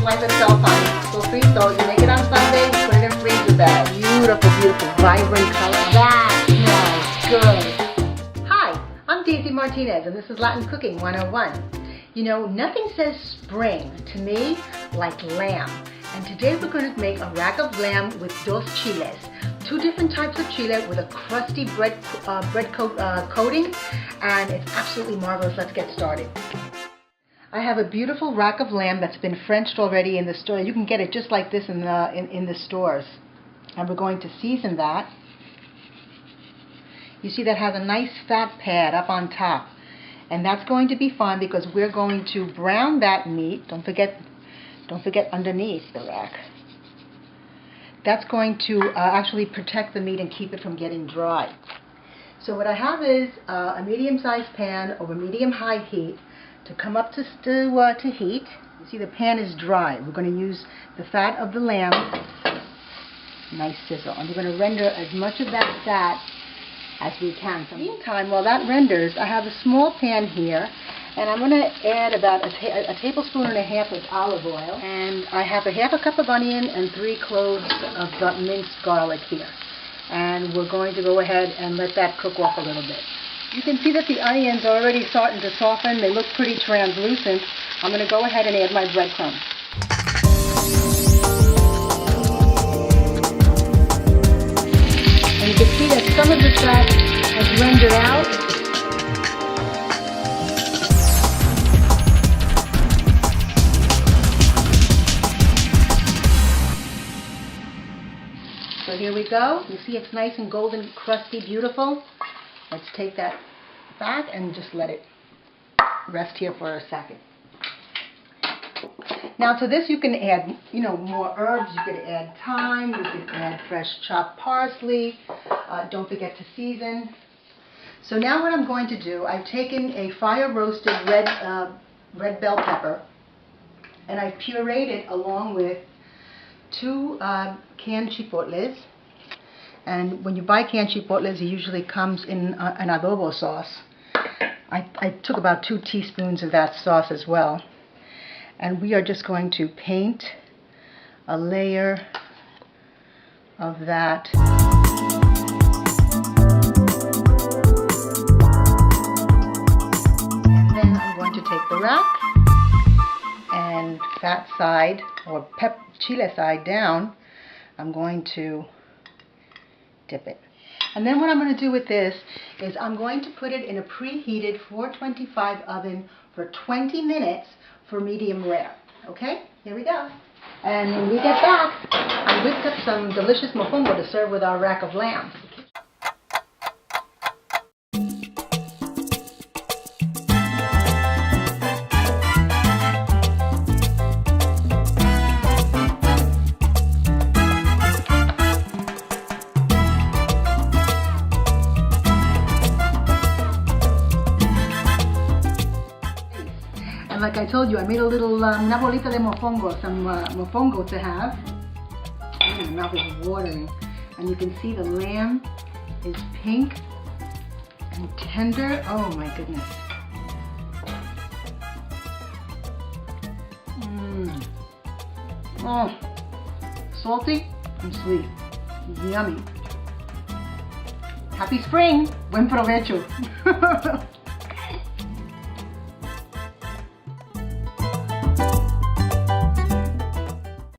Like itself, honey. So free, so you make it on Sunday, put it in freezer bag. Beautiful, beautiful, vibrant color. That smells good. Hi, I'm Daisy Martinez, and this is Latin Cooking 101. You know, nothing says spring to me like lamb. And today we're going to make a rack of lamb with dos chiles. Two different types of chile with a crusty bread coating, and it's absolutely marvelous. Let's get started. I have a beautiful rack of lamb that's been Frenched already in the store. You can get it just like this in the stores. And we're going to season that. You see that has a nice fat pad up on top. And that's going to be fun because we're going to brown that meat. Don't forget underneath the rack. That's going to actually protect the meat and keep it from getting dry. So what I have is a medium-sized pan over medium-high heat to come up to heat. You see the pan is dry. We're going to use the fat of the lamb. Nice sizzle. And we're going to render as much of that fat as we can. So meantime, while that renders, I have a small pan here, and I'm going to add about a tablespoon and a half of olive oil, and I have a half a cup of onion and 3 cloves of minced garlic here. And we're going to go ahead and let that cook off a little bit. You can see that the onions are already starting to soften. They look pretty translucent. I'm going to go ahead and add my breadcrumbs. And you can see that some of the fat has rendered out. So here we go. You see it's nice and golden, crusty, beautiful. Let's take that back and just let it rest here for a second. Now to this you can add, more herbs. You could add thyme, you could add fresh chopped parsley. Don't forget to season. So now what I'm going to do, I've taken a fire roasted red bell pepper and I've pureed it along with 2 canned chipotles. And when you buy canned chipotles, it usually comes in an adobo sauce. I took about 2 teaspoons of that sauce as well. And we are just going to paint a layer of that. And then I'm going to take the rack and fat side, or chile side down, I'm going to dip it. And then what I'm going to do with this is I'm going to put it in a preheated 425 oven for 20 minutes for medium rare. Okay, here we go. And when we get back, I whipped up some delicious mofongo to serve with our rack of lamb. And like I told you, I made a little una bolita de mofongo, some mofongo to have. My mouth is watering. And you can see the lamb is pink and tender. Oh my goodness. Oh, salty and sweet. Yummy. Happy spring. Buen provecho.